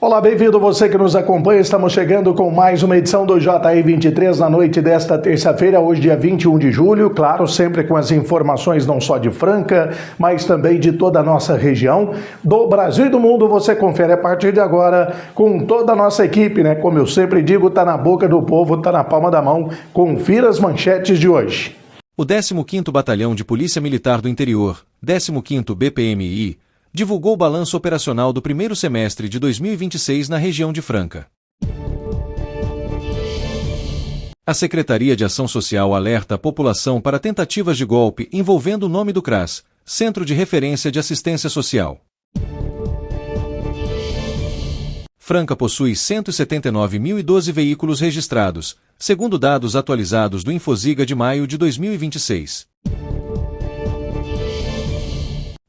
Olá, bem-vindo você que nos acompanha. Estamos chegando com mais uma edição do JR 23 na noite desta terça-feira, hoje dia 21 de julho. Claro, sempre com as informações não só de Franca, mas também de toda a nossa região, do Brasil e do mundo. Você confere a partir de agora com toda a nossa equipe, né? Como eu sempre digo, tá na boca do povo, tá na palma da mão. Confira as manchetes de hoje. O 15º Batalhão de Polícia Militar do Interior, 15º BPMI, divulgou o balanço operacional do primeiro semestre de 2026 na região de Franca. A Secretaria de Ação Social alerta a população para tentativas de golpe envolvendo o nome do CRAS, Centro de Referência de Assistência Social. Franca possui 179.012 veículos registrados, segundo dados atualizados do Infosiga de maio de 2026.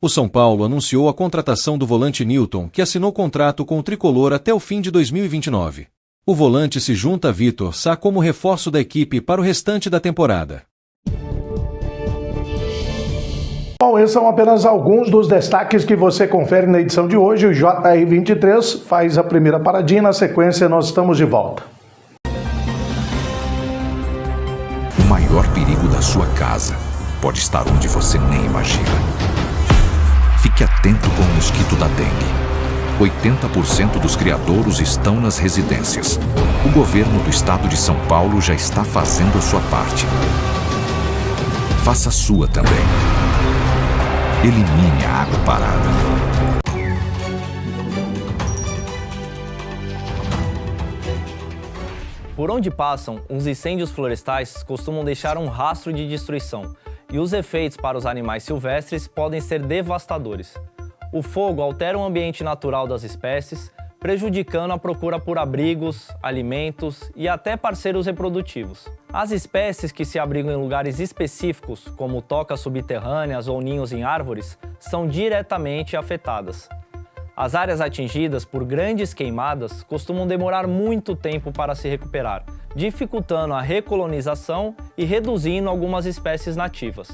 O São Paulo anunciou a contratação do volante Newton, que assinou contrato com o tricolor até o fim de 2029. O volante se junta a Vitor Sá como reforço da equipe para o restante da temporada. Bom, esses são apenas alguns dos destaques que você confere na edição de hoje. O JR 23 faz a primeira paradinha, na sequência nós estamos de volta. O maior perigo da sua casa pode estar onde você nem imagina. Fique atento com o mosquito da dengue. 80% dos criadouros estão nas residências. O governo do estado de São Paulo já está fazendo a sua parte. Faça a sua também. Elimine a água parada. Por onde passam, os incêndios florestais costumam deixar um rastro de destruição, e os efeitos para os animais silvestres podem ser devastadores. O fogo altera o ambiente natural das espécies, prejudicando a procura por abrigos, alimentos e até parceiros reprodutivos. As espécies que se abrigam em lugares específicos, como tocas subterrâneas ou ninhos em árvores, são diretamente afetadas. As áreas atingidas por grandes queimadas costumam demorar muito tempo para se recuperar, dificultando a recolonização e reduzindo algumas espécies nativas.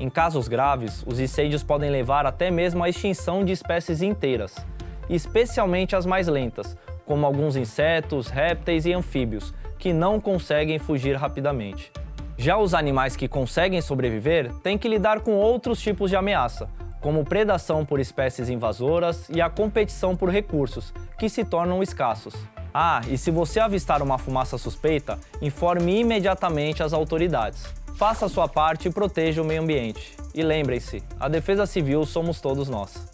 Em casos graves, os incêndios podem levar até mesmo à extinção de espécies inteiras, especialmente as mais lentas, como alguns insetos, répteis e anfíbios, que não conseguem fugir rapidamente. Já os animais que conseguem sobreviver têm que lidar com outros tipos de ameaça, como predação por espécies invasoras e a competição por recursos, que se tornam escassos. E se você avistar uma fumaça suspeita, informe imediatamente as autoridades. Faça a sua parte e proteja o meio ambiente. E lembrem-se, a defesa civil somos todos nós.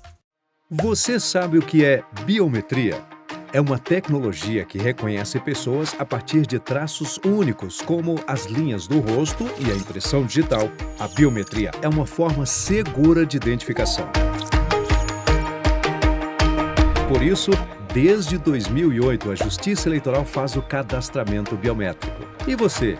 Você sabe o que é biometria? É uma tecnologia que reconhece pessoas a partir de traços únicos, como as linhas do rosto e a impressão digital. A biometria é uma forma segura de identificação. Por isso, desde 2008, a Justiça Eleitoral faz o cadastramento biométrico. E você,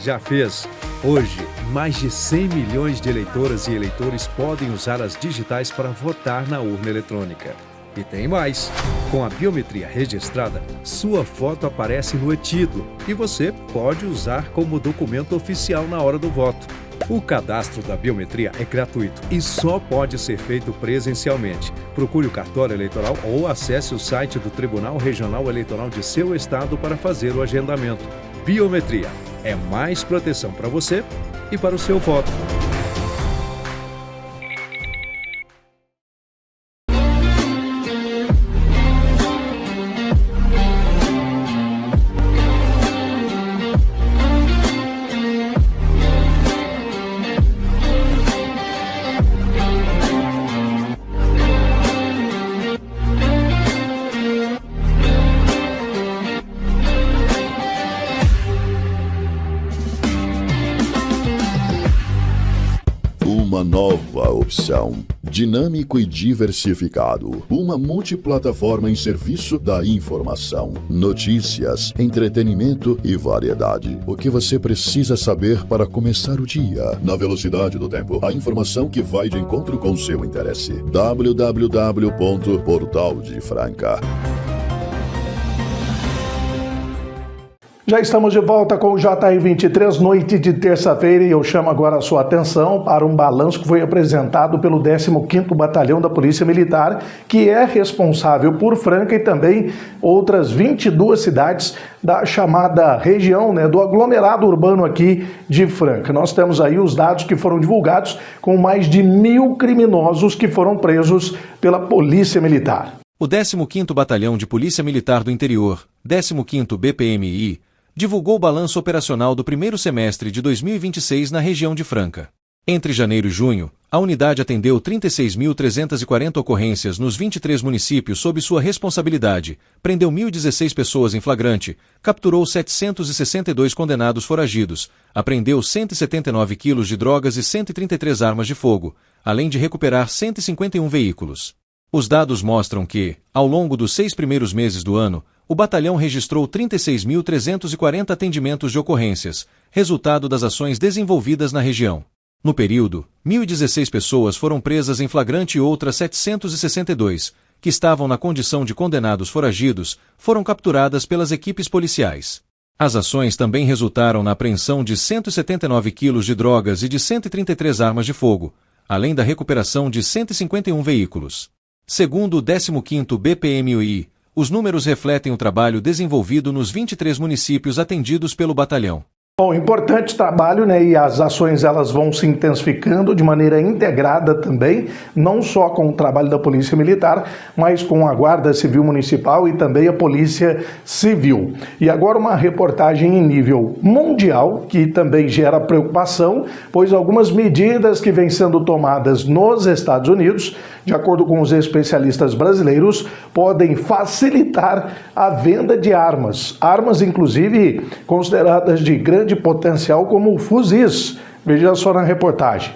já fez? Hoje, mais de 100 milhões de eleitoras e eleitores podem usar as digitais para votar na urna eletrônica. E tem mais! Com a biometria registrada, sua foto aparece no e-título e você pode usar como documento oficial na hora do voto. O cadastro da biometria é gratuito e só pode ser feito presencialmente. Procure o cartório eleitoral ou acesse o site do Tribunal Regional Eleitoral de seu estado para fazer o agendamento. Biometria é mais proteção para você e para o seu voto. Uma nova opção, dinâmico e diversificado, uma multiplataforma em serviço da informação, notícias, entretenimento e variedade. O que você precisa saber para começar o dia, na velocidade do tempo, a informação que vai de encontro com seu interesse. www.portaldefranca. Já estamos de volta com o JR 23, noite de terça-feira, e eu chamo agora a sua atenção para um balanço que foi apresentado pelo 15º Batalhão da Polícia Militar, que é responsável por Franca e também outras 22 cidades da chamada região, do aglomerado urbano aqui de Franca. Nós temos aí os dados que foram divulgados com mais de 1.000 criminosos que foram presos pela Polícia Militar. O 15º Batalhão de Polícia Militar do Interior, 15º BPMI, divulgou o balanço operacional do primeiro semestre de 2026 na região de Franca. Entre janeiro e junho, a unidade atendeu 36.340 ocorrências nos 23 municípios sob sua responsabilidade, prendeu 1.016 pessoas em flagrante, capturou 762 condenados foragidos, apreendeu 179 quilos de drogas e 133 armas de fogo, além de recuperar 151 veículos. Os dados mostram que, ao longo dos 6 primeiros meses do ano, o batalhão registrou 36.340 atendimentos de ocorrências, resultado das ações desenvolvidas na região. No período, 1.016 pessoas foram presas em flagrante e outras 762, que estavam na condição de condenados foragidos, foram capturadas pelas equipes policiais. As ações também resultaram na apreensão de 179 quilos de drogas e de 133 armas de fogo, além da recuperação de 151 veículos. Segundo o 15º BPMI, os números refletem o trabalho desenvolvido nos 23 municípios atendidos pelo batalhão. Bom, importante trabalho, e as ações elas vão se intensificando de maneira integrada também, não só com o trabalho da Polícia Militar, mas com a Guarda Civil Municipal e também a Polícia Civil. E agora uma reportagem em nível mundial, que também gera preocupação, pois algumas medidas que vêm sendo tomadas nos Estados Unidos, de acordo com os especialistas brasileiros, podem facilitar a venda de armas. Armas, inclusive, consideradas de grande potencial como fuzis. Veja só na reportagem.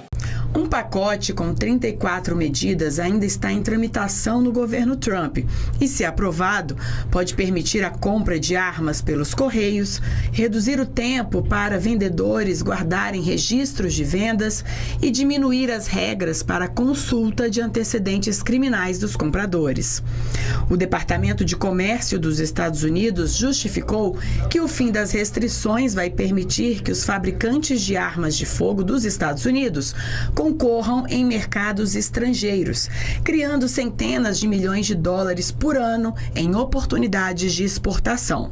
Um pacote com 34 medidas ainda está em tramitação no governo Trump e, se aprovado, pode permitir a compra de armas pelos correios, reduzir o tempo para vendedores guardarem registros de vendas e diminuir as regras para a consulta de antecedentes criminais dos compradores. O Departamento de Comércio dos Estados Unidos justificou que o fim das restrições vai permitir que os fabricantes de armas de fogo dos Estados Unidos concorram em mercados estrangeiros, criando centenas de milhões de dólares por ano em oportunidades de exportação.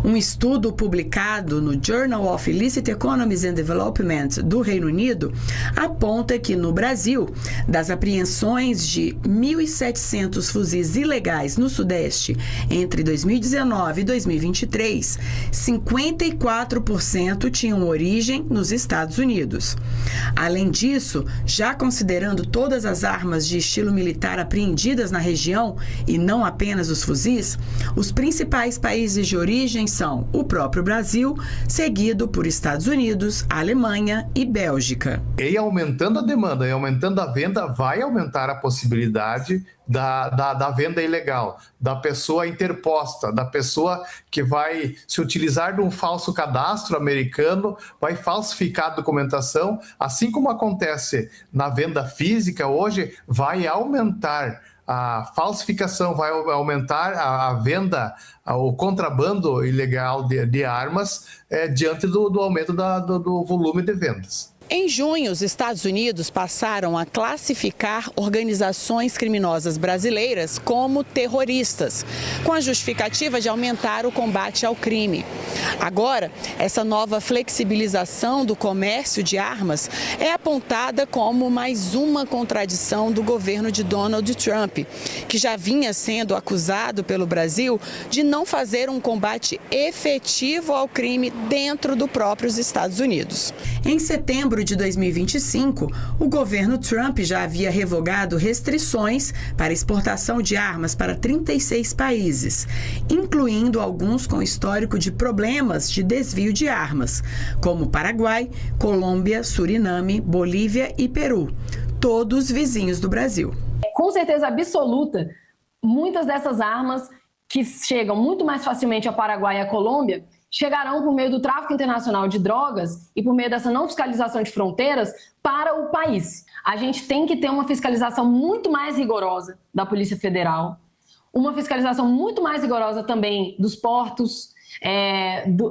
Um estudo publicado no Journal of Illicit Economies and Development do Reino Unido aponta que, no Brasil, das apreensões de 1.700 fuzis ilegais no Sudeste entre 2019 e 2023, 54% tinham origem nos Estados Unidos. Além disso, já considerando todas as armas de estilo militar apreendidas na região, e não apenas os fuzis, os principais países de origem são o próprio Brasil, seguido por Estados Unidos, Alemanha e Bélgica. E aumentando a demanda e aumentando a venda, vai aumentar a possibilidade da venda ilegal, da pessoa interposta, da pessoa que vai se utilizar de um falso cadastro americano, vai falsificar a documentação, assim como acontece na venda física hoje, vai aumentar a falsificação, vai aumentar a venda, o contrabando ilegal de armas diante do aumento do volume de vendas. Em junho, os Estados Unidos passaram a classificar organizações criminosas brasileiras como terroristas, com a justificativa de aumentar o combate ao crime. Agora, essa nova flexibilização do comércio de armas é apontada como mais uma contradição do governo de Donald Trump, que já vinha sendo acusado pelo Brasil de não fazer um combate efetivo ao crime dentro dos próprios Estados Unidos. Em setembro de 2025, o governo Trump já havia revogado restrições para exportação de armas para 36 países, incluindo alguns com histórico de problemas de desvio de armas, como Paraguai, Colômbia, Suriname, Bolívia e Peru, todos vizinhos do Brasil. Com certeza absoluta, muitas dessas armas que chegam muito mais facilmente ao Paraguai e à Colômbia chegarão por meio do tráfico internacional de drogas e por meio dessa não fiscalização de fronteiras para o país. A gente tem que ter uma fiscalização muito mais rigorosa da Polícia Federal, uma fiscalização muito mais rigorosa também dos portos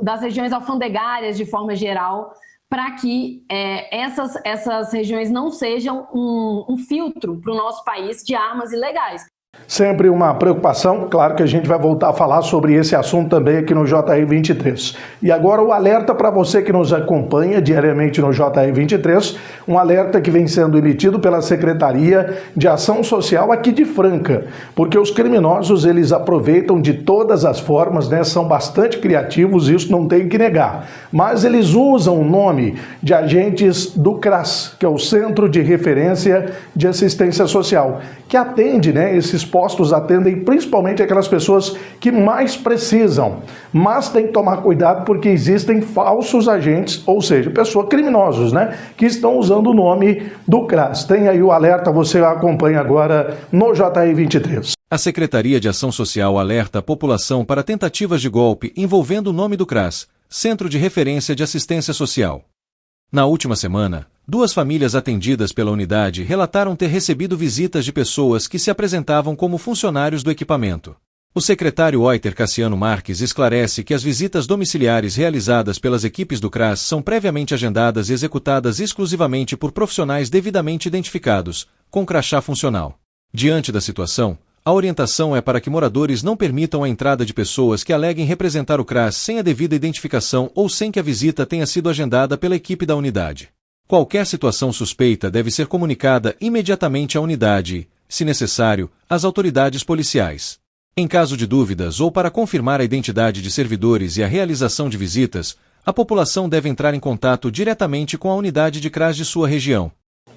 das regiões alfandegárias de forma geral, para que essas regiões não sejam um filtro para o nosso país de armas ilegais. Sempre uma preocupação, claro que a gente vai voltar a falar sobre esse assunto também aqui no JR 23. E agora o alerta para você que nos acompanha diariamente no JR 23, um alerta que vem sendo emitido pela Secretaria de Ação Social aqui de Franca, porque os criminosos eles aproveitam de todas as formas, né? São bastante criativos, isso não tem que negar, mas eles usam o nome de agentes do CRAS, que é o Centro de Referência de Assistência Social, que atende, né? Esses postos atendem principalmente aquelas pessoas que mais precisam, mas tem que tomar cuidado porque existem falsos agentes, ou seja, pessoas criminosos, né, que estão usando o nome do CRAS. Tem aí o alerta, você acompanha agora no JR 23. A Secretaria de Ação Social alerta a população para tentativas de golpe envolvendo o nome do CRAS, Centro de Referência de Assistência Social. Na última semana, 2 famílias atendidas pela unidade relataram ter recebido visitas de pessoas que se apresentavam como funcionários do equipamento. O secretário Euter Cassiano Marques esclarece que as visitas domiciliares realizadas pelas equipes do CRAS são previamente agendadas e executadas exclusivamente por profissionais devidamente identificados, com crachá funcional. Diante da situação, a orientação é para que moradores não permitam a entrada de pessoas que aleguem representar o CRAS sem a devida identificação ou sem que a visita tenha sido agendada pela equipe da unidade. Qualquer situação suspeita deve ser comunicada imediatamente à unidade e, se necessário, às autoridades policiais. Em caso de dúvidas ou para confirmar a identidade de servidores e a realização de visitas, a população deve entrar em contato diretamente com a unidade de CRAS de sua região.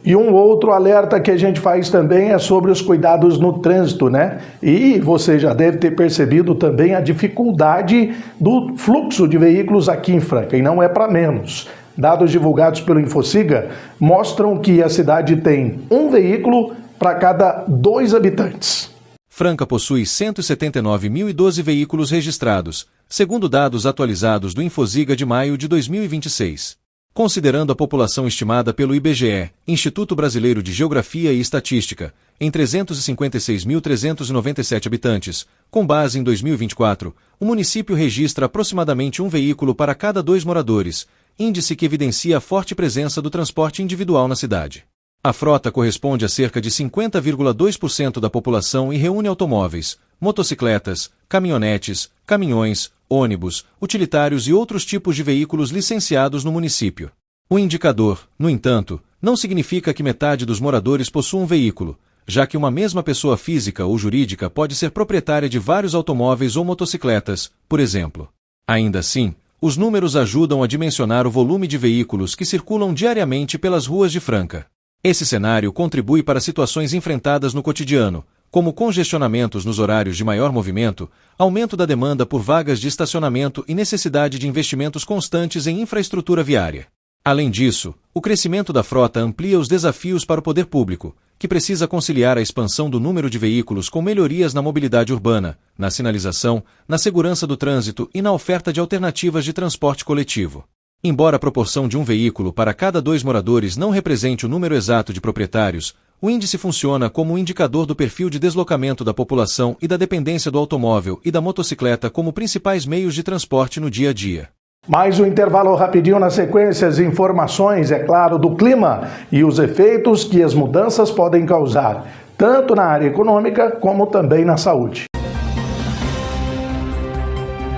E um outro alerta que a gente faz também é sobre os cuidados no trânsito, né? E você já deve ter percebido também a dificuldade do fluxo de veículos aqui em Franca, e não é para menos. Dados divulgados pelo Infociga mostram que a cidade tem um veículo para cada 2 habitantes. Franca possui 179.012 veículos registrados, segundo dados atualizados do Infociga de maio de 2026. Considerando a população estimada pelo IBGE, Instituto Brasileiro de Geografia e Estatística, em 356.397 habitantes, com base em 2024, o município registra aproximadamente um veículo para cada 2 moradores, índice que evidencia a forte presença do transporte individual na cidade. A frota corresponde a cerca de 50,2% da população e reúne automóveis, motocicletas, caminhonetes, caminhões, ônibus, utilitários e outros tipos de veículos licenciados no município. O indicador, no entanto, não significa que metade dos moradores possuam um veículo, já que uma mesma pessoa física ou jurídica pode ser proprietária de vários automóveis ou motocicletas, por exemplo. Ainda assim, os números ajudam a dimensionar o volume de veículos que circulam diariamente pelas ruas de Franca. Esse cenário contribui para situações enfrentadas no cotidiano, como congestionamentos nos horários de maior movimento, aumento da demanda por vagas de estacionamento e necessidade de investimentos constantes em infraestrutura viária. Além disso, o crescimento da frota amplia os desafios para o poder público, que precisa conciliar a expansão do número de veículos com melhorias na mobilidade urbana, na sinalização, na segurança do trânsito e na oferta de alternativas de transporte coletivo. Embora a proporção de um veículo para cada 2 moradores não represente o número exato de proprietários, o índice funciona como um indicador do perfil de deslocamento da população e da dependência do automóvel e da motocicleta como principais meios de transporte no dia a dia. Mais um intervalo rapidinho na sequência, as informações, é claro, do clima e os efeitos que as mudanças podem causar, tanto na área econômica como também na saúde.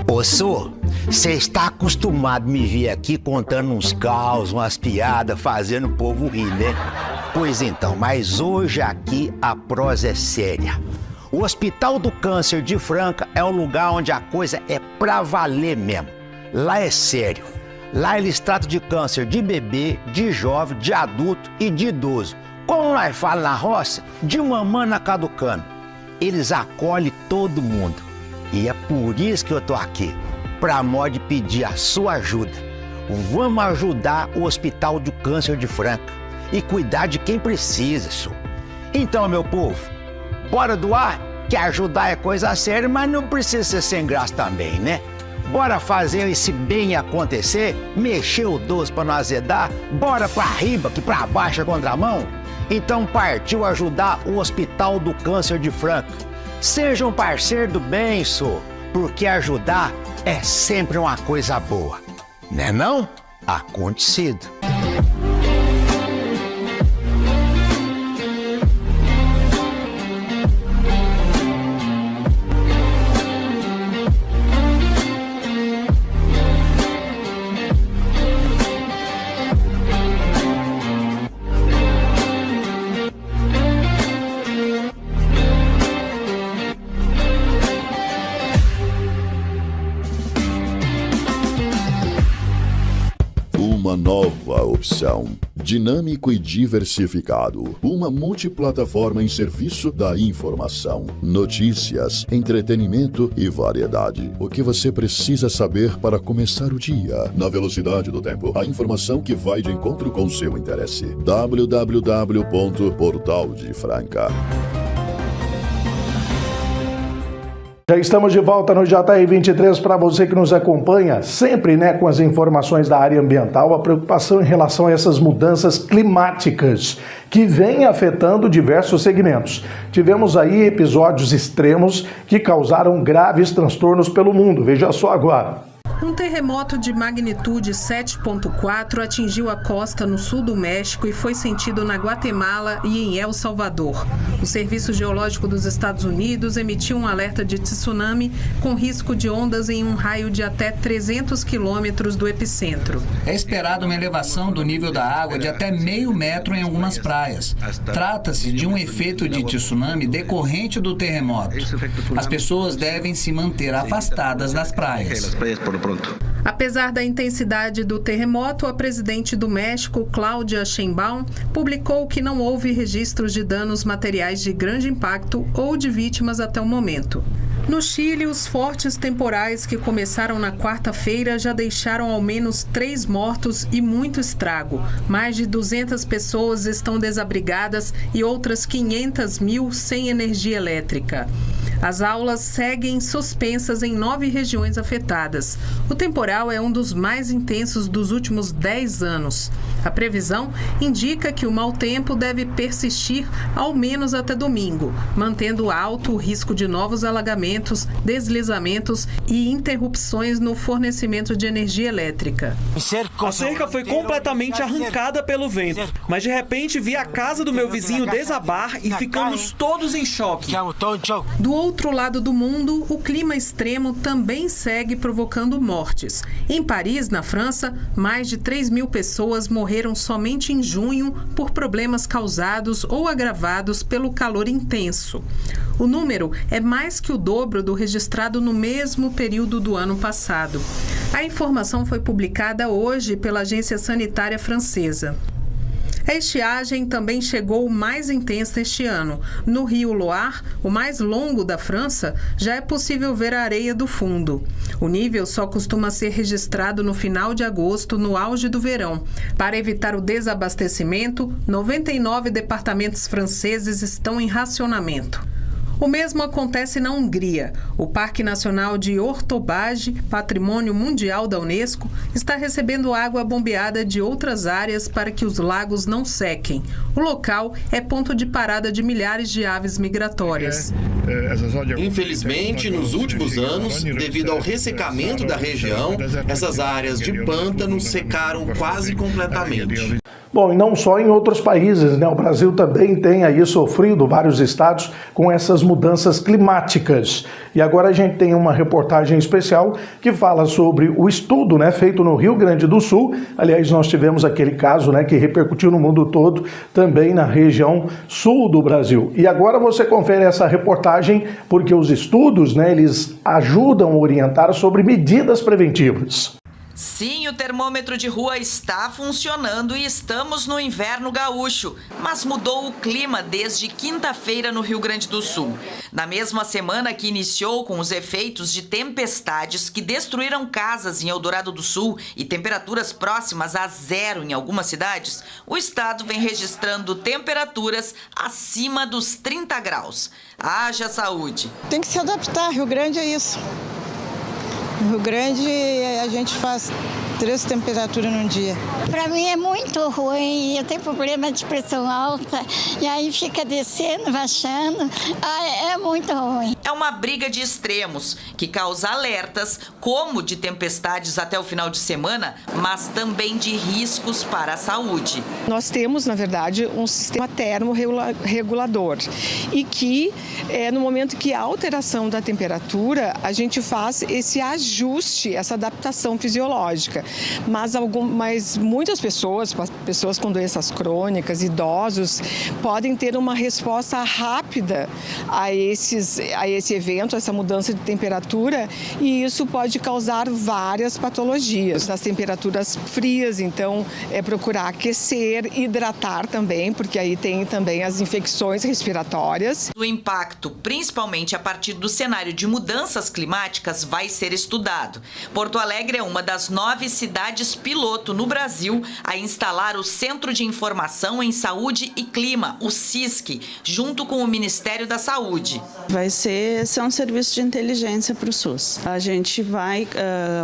Ô, Sô, você está acostumado a me ver aqui contando uns caos, umas piadas, fazendo o povo rir, né? Pois então, mas hoje aqui a prosa é séria. O Hospital do Câncer de Franca é um lugar onde a coisa é pra valer mesmo. Lá é sério. Lá eles tratam de câncer de bebê, de jovem, de adulto e de idoso. Como nós falamos na roça, de mamana caducando. Eles acolhem todo mundo. E é por isso que eu tô aqui, pra modo de pedir a sua ajuda. Vamos ajudar o Hospital do Câncer de Franca e cuidar de quem precisa, Sô. Então, meu povo, bora doar? Que ajudar é coisa séria, mas não precisa ser sem graça também, né? Bora fazer esse bem acontecer? Mexer o doce pra não azedar? Bora pra riba, que pra baixo é contramão? Então partiu ajudar o Hospital do Câncer de Franca. Seja um parceiro do bem, Sô. porque ajudar é sempre uma coisa boa. Né não? Acontecido. Uma nova opção. Dinâmico e diversificado. Uma multiplataforma em serviço da informação, notícias, entretenimento e variedade. O que você precisa saber para começar o dia. Na velocidade do tempo. A informação que vai de encontro com seu interesse. www.portaldefranca. Já estamos de volta no JR 23 para você que nos acompanha, sempre com as informações da área ambiental, a preocupação em relação a essas mudanças climáticas que vêm afetando diversos segmentos. Tivemos aí episódios extremos que causaram graves transtornos pelo mundo. Veja só agora. Um terremoto de magnitude 7.4 atingiu a costa no sul do México e foi sentido na Guatemala e em El Salvador. O Serviço Geológico dos Estados Unidos emitiu um alerta de tsunami com risco de ondas em um raio de até 300 quilômetros do epicentro. É esperado uma elevação do nível da água de até meio metro em algumas praias. Trata-se de um efeito de tsunami decorrente do terremoto. As pessoas devem se manter afastadas das praias. Apesar da intensidade do terremoto, a presidente do México, Claudia Sheinbaum, publicou que não houve registros de danos materiais de grande impacto ou de vítimas até o momento. No Chile, os fortes temporais que começaram na quarta-feira já deixaram ao menos 3 mortos e muito estrago. Mais de 200 pessoas estão desabrigadas e outras 500 mil sem energia elétrica. As aulas seguem suspensas em 9 regiões afetadas. O temporal é um dos mais intensos dos últimos 10 anos. A previsão indica que o mau tempo deve persistir ao menos até domingo, mantendo alto o risco de novos alagamentos, deslizamentos e interrupções no fornecimento de energia elétrica. A cerca foi completamente arrancada pelo vento, mas de repente vi a casa do meu vizinho desabar e ficamos todos em choque. Do outro lado do mundo, o clima extremo também segue provocando mortes. Em Paris, na França, mais de 3 mil pessoas morreram somente em junho por problemas causados ou agravados pelo calor intenso. O número é mais que o dobro do registrado no mesmo período do ano passado. A informação foi publicada hoje pela Agência Sanitária Francesa. A estiagem também chegou mais intensa este ano. No rio Loire, o mais longo da França, já é possível ver a areia do fundo. O nível só costuma ser registrado no final de agosto, no auge do verão. Para evitar o desabastecimento, 99 departamentos franceses estão em racionamento. O mesmo acontece na Hungria. O Parque Nacional de Ortobágy, patrimônio mundial da Unesco, está recebendo água bombeada de outras áreas para que os lagos não sequem. O local é ponto de parada de milhares de aves migratórias. Infelizmente, nos últimos anos, devido ao ressecamento da região, essas áreas de pântano secaram quase completamente. Bom, e não só em outros países, O Brasil também tem aí sofrido, vários estados, com essas mudanças climáticas. E agora a gente tem uma reportagem especial que fala sobre o estudo, feito no Rio Grande do Sul. Aliás, nós tivemos aquele caso, que repercutiu no mundo todo, também na região sul do Brasil. E agora você confere essa reportagem, porque os estudos, eles ajudam a orientar sobre medidas preventivas. Sim, o termômetro de rua está funcionando e estamos no inverno gaúcho, mas mudou o clima desde quinta-feira no Rio Grande do Sul. Na mesma semana que iniciou com os efeitos de tempestades que destruíram casas em Eldorado do Sul e temperaturas próximas a 0 em algumas cidades, o estado vem registrando temperaturas acima dos 30 graus. Haja saúde! Tem que se adaptar, Rio Grande é isso. No Rio Grande a gente faz 3 temperaturas num dia. Para mim é muito ruim, eu tenho problema de pressão alta e aí fica descendo, baixando, é muito ruim. É uma briga de extremos que causa alertas, como de tempestades até o final de semana, mas também de riscos para a saúde. Nós temos, na verdade, um sistema termorregulador e que, no momento que há alteração da temperatura, a gente faz esse ajuste, essa adaptação fisiológica. Mas muitas pessoas com doenças crônicas, idosos, podem ter uma resposta rápida a esse evento, a essa mudança de temperatura, e isso pode causar várias patologias. Nas temperaturas frias, então, procurar aquecer, hidratar também, porque aí tem também as infecções respiratórias. O impacto, principalmente a partir do cenário de mudanças climáticas, vai ser estudado. Porto Alegre é uma das 9 cidades piloto no Brasil a instalar o Centro de Informação em Saúde e Clima, o CISC, junto com o Ministério da Saúde. Vai ser um serviço de inteligência para o SUS. A gente vai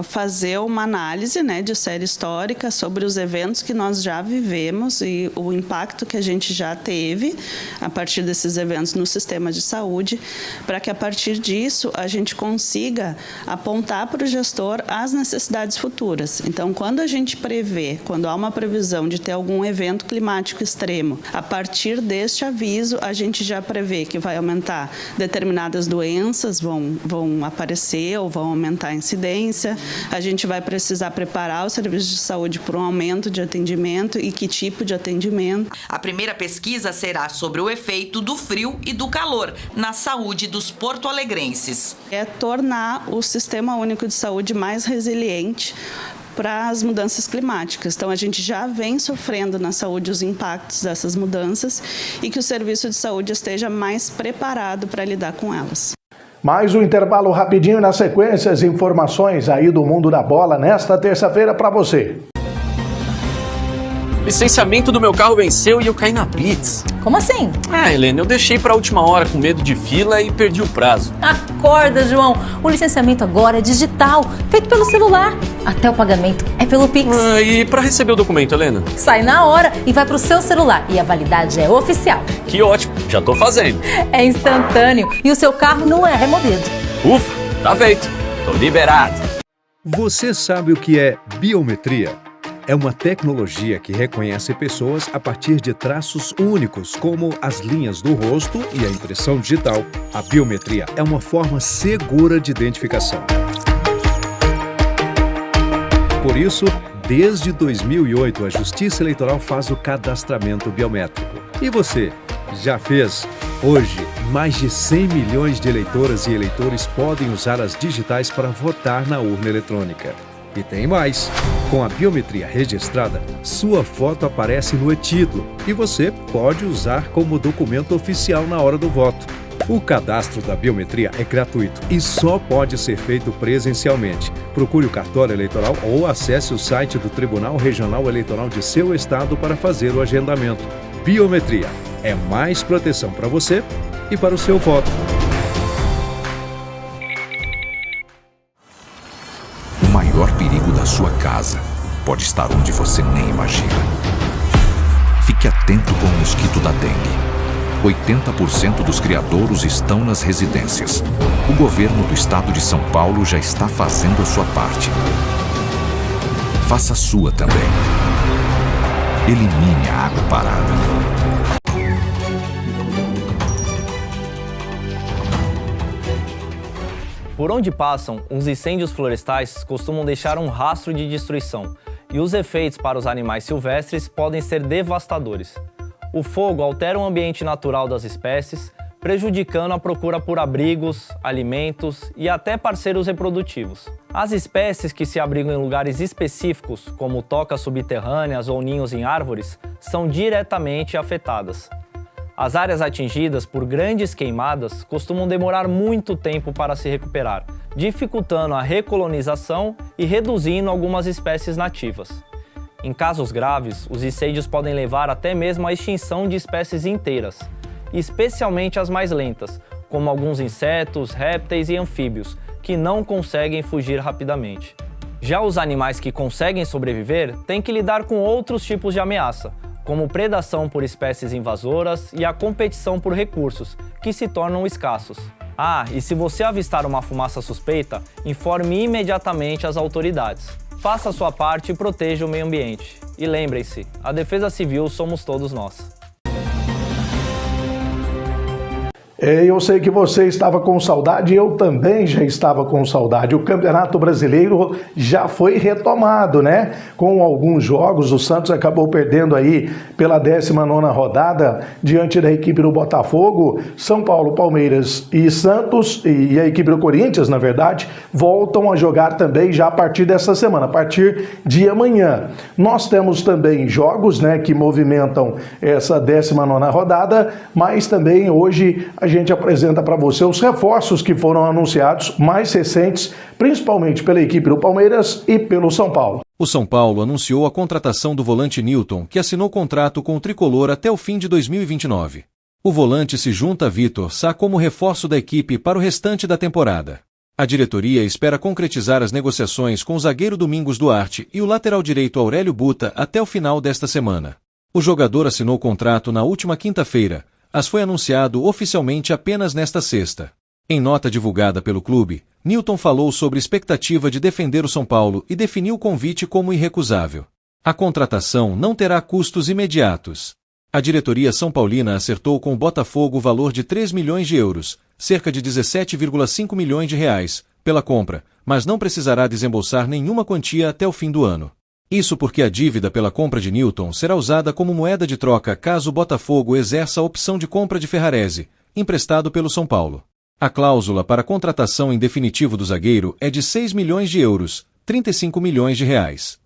fazer uma análise, de série histórica sobre os eventos que nós já vivemos e o impacto que a gente já teve a partir desses eventos no sistema de saúde, para que a partir disso a gente consiga apontar para o gestor as necessidades futuras. Então, quando a gente prevê, quando há uma previsão de ter algum evento climático extremo, a partir deste aviso a gente já prevê que vai aumentar determinadas doenças, vão aparecer ou vão aumentar a incidência, a gente vai precisar preparar o serviço de saúde para um aumento de atendimento e que tipo de atendimento. A primeira pesquisa será sobre o efeito do frio e do calor na saúde dos porto-alegrenses. É tornar o Sistema Único de Saúde mais resiliente para as mudanças climáticas. Então, a gente já vem sofrendo na saúde os impactos dessas mudanças e que o serviço de saúde esteja mais preparado para lidar com elas. Mais um intervalo rapidinho, na sequência, as informações aí do mundo da bola nesta terça-feira para você. Licenciamento do meu carro venceu e eu caí na blitz. Como assim? Helena, eu deixei pra última hora com medo de fila e perdi o prazo. Acorda, João. O licenciamento agora é digital, feito pelo celular. Até o pagamento é pelo Pix. E pra receber o documento, Helena? Sai na hora e vai pro seu celular. E a validade é oficial. Que ótimo, já tô fazendo. É instantâneo e o seu carro não é removido. Ufa, tá feito. Tô liberado. Você sabe o que é biometria? É uma tecnologia que reconhece pessoas a partir de traços únicos, como as linhas do rosto e a impressão digital. A biometria é uma forma segura de identificação. Por isso, desde 2008, a Justiça Eleitoral faz o cadastramento biométrico. E você, já fez? Hoje, mais de 100 milhões de eleitoras e eleitores podem usar as digitais para votar na urna eletrônica. E tem mais! Com a biometria registrada, sua foto aparece no e-título e você pode usar como documento oficial na hora do voto. O cadastro da biometria é gratuito e só pode ser feito presencialmente. Procure o cartório eleitoral ou acesse o site do Tribunal Regional Eleitoral de seu estado para fazer o agendamento. Biometria é mais proteção para você e para o seu voto. O maior perigo da sua casa pode estar onde você nem imagina. Fique atento com o mosquito da dengue. 80% dos criadouros estão nas residências. O governo do estado de São Paulo já está fazendo a sua parte. Faça a sua também. Elimine a água parada. Por onde passam, os incêndios florestais costumam deixar um rastro de destruição, e os efeitos para os animais silvestres podem ser devastadores. O fogo altera o ambiente natural das espécies, prejudicando a procura por abrigos, alimentos e até parceiros reprodutivos. As espécies que se abrigam em lugares específicos, como tocas subterrâneas ou ninhos em árvores, são diretamente afetadas. As áreas atingidas por grandes queimadas costumam demorar muito tempo para se recuperar, dificultando a recolonização e reduzindo algumas espécies nativas. Em casos graves, os incêndios podem levar até mesmo à extinção de espécies inteiras, especialmente as mais lentas, como alguns insetos, répteis e anfíbios, que não conseguem fugir rapidamente. Já os animais que conseguem sobreviver têm que lidar com outros tipos de ameaça, como predação por espécies invasoras e a competição por recursos, que se tornam escassos. Ah, e se você avistar uma fumaça suspeita, informe imediatamente as autoridades. Faça a sua parte e proteja o meio ambiente. E lembrem-se, a defesa civil somos todos nós. Eu sei que você estava com saudade, eu também já estava com saudade. O Campeonato Brasileiro já foi retomado, né? Com alguns jogos, o Santos acabou perdendo aí pela 19ª rodada diante da equipe do Botafogo. São Paulo, Palmeiras e Santos e a equipe do Corinthians, na verdade, voltam a jogar também já a partir dessa semana, a partir de amanhã. Nós temos também jogos, né, que movimentam essa 19ª rodada, mas também hoje a gente apresenta para você os reforços que foram anunciados mais recentes, principalmente pela equipe do Palmeiras e pelo São Paulo. O São Paulo anunciou a contratação do volante Newton, que assinou contrato com o tricolor até o fim de 2029. O volante se junta a Vitor Sá como reforço da equipe para o restante da temporada. A diretoria espera concretizar as negociações com o zagueiro Domingos Duarte e o lateral direito Aurélio Buta até o final desta semana. O jogador assinou contrato na última quinta-feira, mas foi anunciado oficialmente apenas nesta sexta. Em nota divulgada pelo clube, Newton falou sobre expectativa de defender o São Paulo e definiu o convite como irrecusável. A contratação não terá custos imediatos. A diretoria são paulina acertou com o Botafogo o valor de 3 milhões de euros, cerca de 17,5 milhões de reais, pela compra, mas não precisará desembolsar nenhuma quantia até o fim do ano. Isso porque a dívida pela compra de Newton será usada como moeda de troca caso o Botafogo exerça a opção de compra de Ferrarese, emprestado pelo São Paulo. A cláusula para a contratação em definitivo do zagueiro é de 6 milhões de euros, 35 milhões de reais.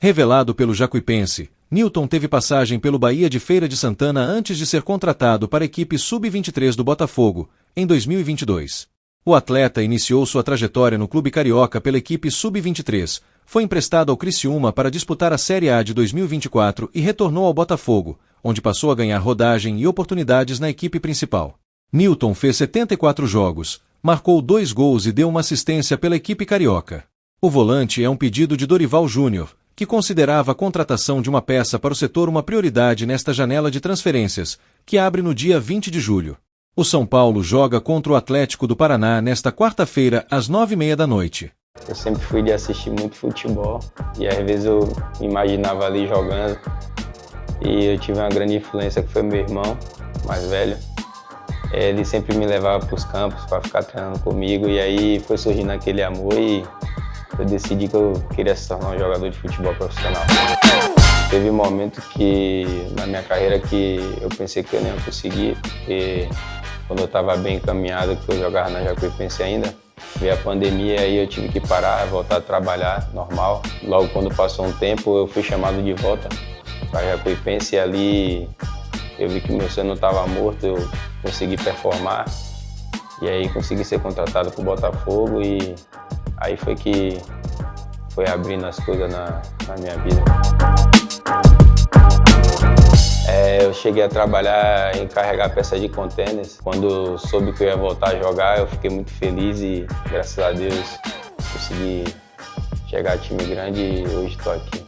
Revelado pelo Jacuipense, Newton teve passagem pelo Bahia de Feira de Santana antes de ser contratado para a equipe sub-23 do Botafogo, em 2022. O atleta iniciou sua trajetória no clube carioca pela equipe sub-23, foi emprestado ao Criciúma para disputar a Série A de 2024 e retornou ao Botafogo, onde passou a ganhar rodagem e oportunidades na equipe principal. Newton fez 74 jogos, marcou 2 gols e deu uma assistência pela equipe carioca. O volante é um pedido de Dorival Júnior, que considerava a contratação de uma peça para o setor uma prioridade nesta janela de transferências, que abre no dia 20 de julho. O São Paulo joga contra o Atlético do Paraná nesta quarta-feira, às 9h30 da noite. Eu sempre fui de assistir muito futebol e às vezes eu me imaginava ali jogando. E eu tive uma grande influência que foi meu irmão, mais velho. Ele sempre me levava para os campos para ficar treinando comigo e aí foi surgindo aquele amor e eu decidi que eu queria se tornar um jogador de futebol profissional. Teve um momento que na minha carreira que eu pensei que eu nem ia conseguir, porque quando eu estava bem encaminhado, que eu jogava na Jacuipense ainda, veio a pandemia e aí eu tive que parar, voltar a trabalhar normal. Logo quando passou um tempo eu fui chamado de volta para a Jacuipense e ali eu vi que meu sonho não estava morto, eu consegui performar e aí consegui ser contratado para o Botafogo e aí foi que foi abrindo as coisas na minha vida. Eu cheguei a trabalhar em carregar peça de contêineres. Quando soube que eu ia voltar a jogar, eu fiquei muito feliz e, graças a Deus, consegui chegar a time grande e hoje estou aqui.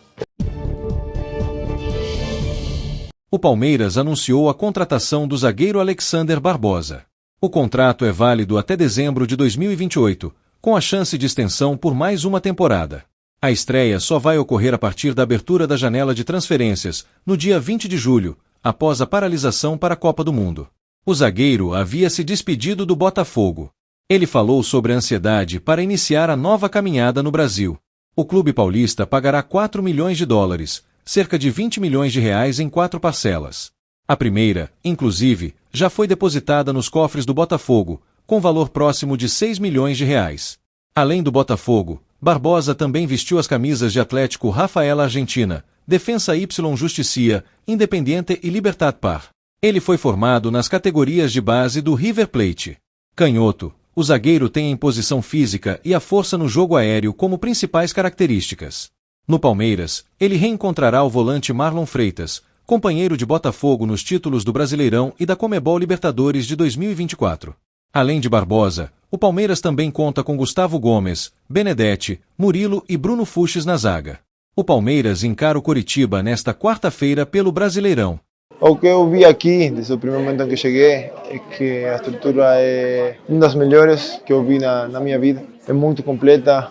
O Palmeiras anunciou a contratação do zagueiro Alexander Barbosa. O contrato é válido até dezembro de 2028, com a chance de extensão por mais uma temporada. A estreia só vai ocorrer a partir da abertura da janela de transferências, no dia 20 de julho, após a paralisação para a Copa do Mundo. O zagueiro havia se despedido do Botafogo. Ele falou sobre a ansiedade para iniciar a nova caminhada no Brasil. O clube paulista pagará 4 milhões de dólares, cerca de 20 milhões de reais em 4 parcelas. A primeira, inclusive, já foi depositada nos cofres do Botafogo, com valor próximo de 6 milhões de reais. Além do Botafogo, Barbosa também vestiu as camisas de Atlético Rafaela Argentina, Defensa Y Justicia, Independiente e Libertad Par. Ele foi formado nas categorias de base do River Plate. Canhoto, o zagueiro tem a imposição física e a força no jogo aéreo como principais características. No Palmeiras, ele reencontrará o volante Marlon Freitas, companheiro de Botafogo nos títulos do Brasileirão e da Conmebol Libertadores de 2024. Além de Barbosa, O Palmeiras também conta com Gustavo Gomes, Benedetti, Murilo e Bruno Fuchs na zaga. O Palmeiras encara o Coritiba nesta quarta-feira pelo Brasileirão. O que eu vi aqui, desde o primeiro momento em que cheguei, é que a estrutura é uma das melhores que eu vi na minha vida. É muito completa,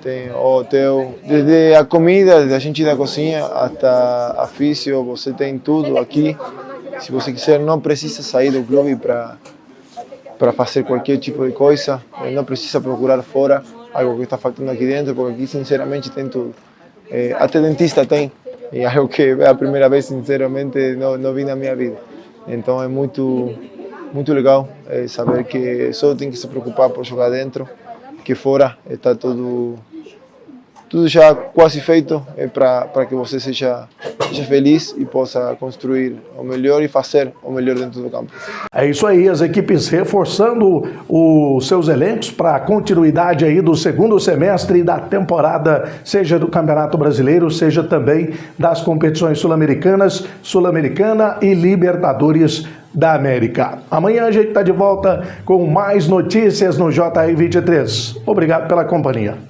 tem o hotel, desde a comida, desde a gente da cozinha até a físio, você tem tudo aqui. Se você quiser, não precisa sair do clube para fazer qualquer tipo de coisa, não precisa procurar fora algo que está faltando aqui dentro, porque aqui sinceramente tem tudo. Até dentista tem, e algo que é a primeira vez sinceramente não vi na minha vida. Então é muito legal saber que só tem que se preocupar por jogar dentro, que fora está tudo já quase feito para que você seja feliz e possa construir o melhor e fazer o melhor dentro do campo. É isso aí, as equipes reforçando os seus elencos para a continuidade aí do segundo semestre da temporada, seja do Campeonato Brasileiro, seja também das competições sul-americanas, Sul-Americana e Libertadores da América. Amanhã a gente está de volta com mais notícias no JR 23. Obrigado pela companhia.